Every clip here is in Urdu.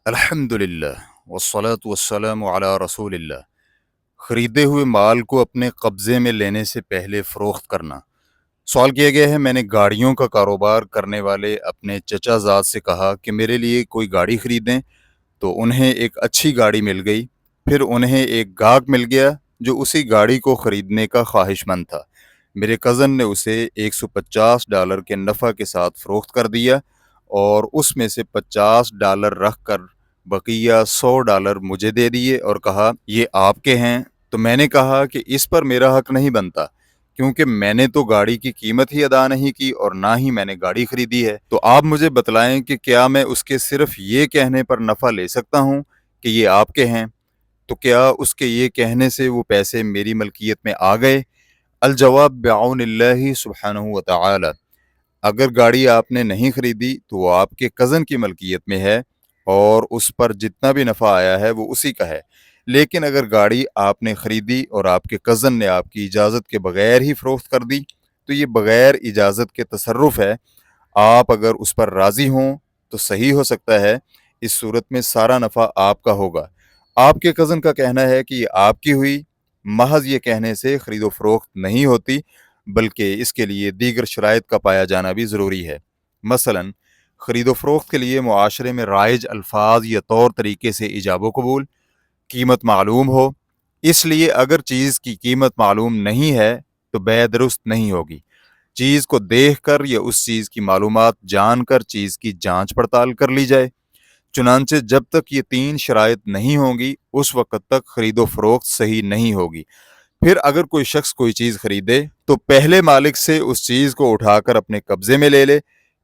الحمدللہ والصلاة والسلام علی رسول اللہ۔ خریدے ہوئے مال کو اپنے قبضے میں لینے سے پہلے فروخت کرنا۔ سوال کیا گیا ہے، میں نے گاڑیوں کا کاروبار کرنے والے اپنے چچا زاد سے کہا کہ میرے لیے کوئی گاڑی خریدیں، تو انہیں ایک اچھی گاڑی مل گئی۔ پھر انہیں ایک گاہک مل گیا جو اسی گاڑی کو خریدنے کا خواہش مند تھا۔ میرے کزن نے اسے $150 کے نفع کے ساتھ فروخت کر دیا اور اس میں سے $50 رکھ کر بقیہ $100 مجھے دے دیے اور کہا یہ آپ کے ہیں۔ تو میں نے کہا کہ اس پر میرا حق نہیں بنتا، کیونکہ میں نے تو گاڑی کی قیمت ہی ادا نہیں کی اور نہ ہی میں نے گاڑی خریدی ہے۔ تو آپ مجھے بتلائیں کہ کیا میں اس کے صرف یہ کہنے پر نفع لے سکتا ہوں کہ یہ آپ کے ہیں؟ تو کیا اس کے یہ کہنے سے وہ پیسے میری ملکیت میں آ گئے؟ الجواب بعون اللہ سبحانہ وتعالی۔ اگر گاڑی آپ نے نہیں خریدی تو وہ آپ کے کزن کی ملکیت میں ہے اور اس پر جتنا بھی نفع آیا ہے وہ اسی کا ہے۔ لیکن اگر گاڑی آپ نے خریدی اور آپ کے کزن نے آپ کی اجازت کے بغیر ہی فروخت کر دی تو یہ بغیر اجازت کے تصرف ہے۔ آپ اگر اس پر راضی ہوں تو صحیح ہو سکتا ہے، اس صورت میں سارا نفع آپ کا ہوگا۔ آپ کے کزن کا کہنا ہے کہ یہ آپ کی ہوئی، محض یہ کہنے سے خرید و فروخت نہیں ہوتی، بلکہ اس کے لیے دیگر شرائط کا پایا جانا بھی ضروری ہے۔ مثلاً خرید و فروخت کے لیے معاشرے میں رائج الفاظ یا طور طریقے سے ایجاب و قبول، قیمت معلوم ہو۔ اس لیے اگر چیز کی قیمت معلوم نہیں ہے تو بیع درست نہیں ہوگی۔ چیز کو دیکھ کر یا اس چیز کی معلومات جان کر چیز کی جانچ پڑتال کر لی جائے۔ چنانچہ جب تک یہ 3 شرائط نہیں ہوں گی اس وقت تک خرید و فروخت صحیح نہیں ہوگی۔ پھر اگر کوئی شخص کوئی چیز خریدے تو پہلے مالک سے اس چیز کو اٹھا کر اپنے قبضے میں لے لے،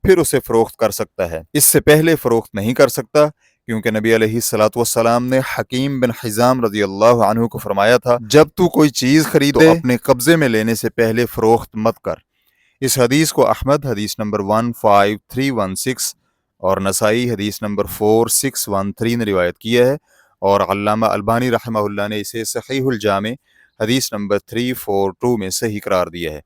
پھر اسے فروخت کر سکتا ہے۔ اس سے پہلے فروخت نہیں کر سکتا، کیونکہ نبی علیہ الصلوۃ والسلام نے حکیم بن حزام رضی اللہ عنہ کو فرمایا تھا، جب تو کوئی چیز خریدے تو اپنے قبضے میں لینے سے پہلے فروخت مت کر۔ اس حدیث کو احمد حدیث نمبر 15316 اور نسائی حدیث نمبر 4613 نے روایت کیا ہے، اور علامہ البانی رحمہ اللہ نے اسے صحیح الجامع حدیث نمبر 342 میں صحیح قرار دیا ہے۔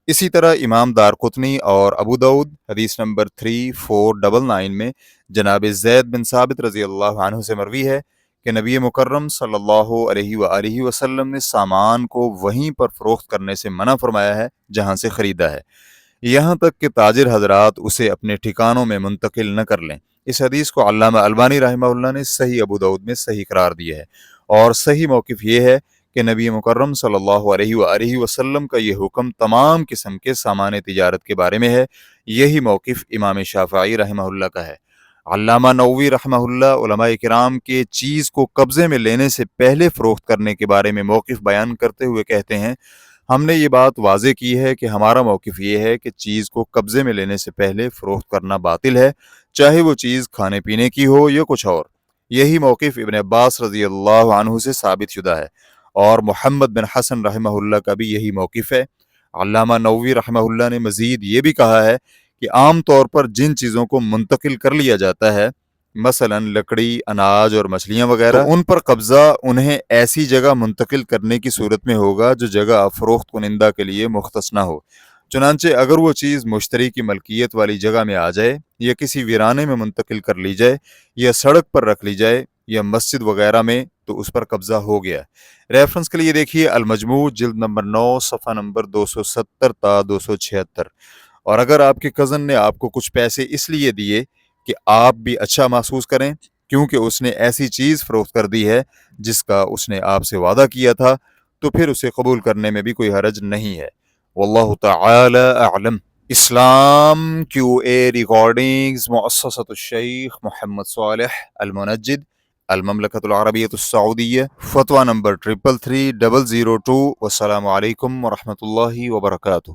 اسی طرح امام دارقطنی اور ابو داؤد حدیث نمبر 3499 میں جناب زید بن ثابت رضی اللہ عنہ سے مروی ہے کہ نبی مکرم صلی اللہ علیہ وآلہ وسلم نے سامان کو وہیں پر فروخت کرنے سے منع فرمایا ہے جہاں سے خریدا ہے، یہاں تک کہ تاجر حضرات اسے اپنے ٹھکانوں میں منتقل نہ کر لیں۔ اس حدیث کو علامہ البانی رحمہ اللہ نے صحیح ابو داؤد میں صحیح قرار دیا ہے، اور صحیح موقف یہ ہے کہ نبی مکرم صلی اللہ علیہ وآلہ وسلم کا یہ حکم تمام قسم کے سامان تجارت کے بارے میں ہے۔ یہی موقف امام شافعی رحمہ اللہ کا ہے۔ علامہ نووی رحمہ اللہ علماء کرام کے چیز کو قبضے میں لینے سے پہلے فروخت کرنے کے بارے میں موقف بیان کرتے ہوئے کہتے ہیں، ہم نے یہ بات واضح کی ہے کہ ہمارا موقف یہ ہے کہ چیز کو قبضے میں لینے سے پہلے فروخت کرنا باطل ہے، چاہے وہ چیز کھانے پینے کی ہو یا کچھ اور۔ یہی موقف ابن عباس رضی اللہ عنہ سے ثابت شدہ ہے، اور محمد بن حسن رحمہ اللہ کا بھی یہی موقف ہے۔ علامہ نووی رحمہ اللہ نے مزید یہ بھی کہا ہے کہ عام طور پر جن چیزوں کو منتقل کر لیا جاتا ہے، مثلا لکڑی، اناج اور مچھلیاں وغیرہ، تو ان پر قبضہ انہیں ایسی جگہ منتقل کرنے کی صورت میں ہوگا جو جگہ فروخت کنندہ کے لیے مختص نہ ہو۔ چنانچہ اگر وہ چیز مشتری کی ملکیت والی جگہ میں آ جائے یا کسی ویرانے میں منتقل کر لی جائے یا سڑک پر رکھ لی جائے یا مسجد وغیرہ میں، تو اس پر قبضہ ہو گیا۔ ریفرنس کے لیے دیکھیے المجموع جلد نمبر 9 صفحہ نمبر 270 تا 276۔ اور اگر آپ کے کزن نے آپ کو کچھ پیسے اس لیے دیے کہ آپ بھی اچھا محسوس کریں، کیونکہ اس نے ایسی چیز فروخت کر دی ہے جس کا اس نے آپ سے وعدہ کیا تھا، تو پھر اسے قبول کرنے میں بھی کوئی حرج نہیں ہے۔ واللہ تعالی اعلم۔ اسلام کیو اے ریکارڈنگز مؤسسۃ الشیخ محمد صالح المنجد، المملکۃ العربیۃ السعودیہ، فتویٰ نمبر 333002۔ والسلام علیکم ورحمۃ اللہ وبرکاتہ۔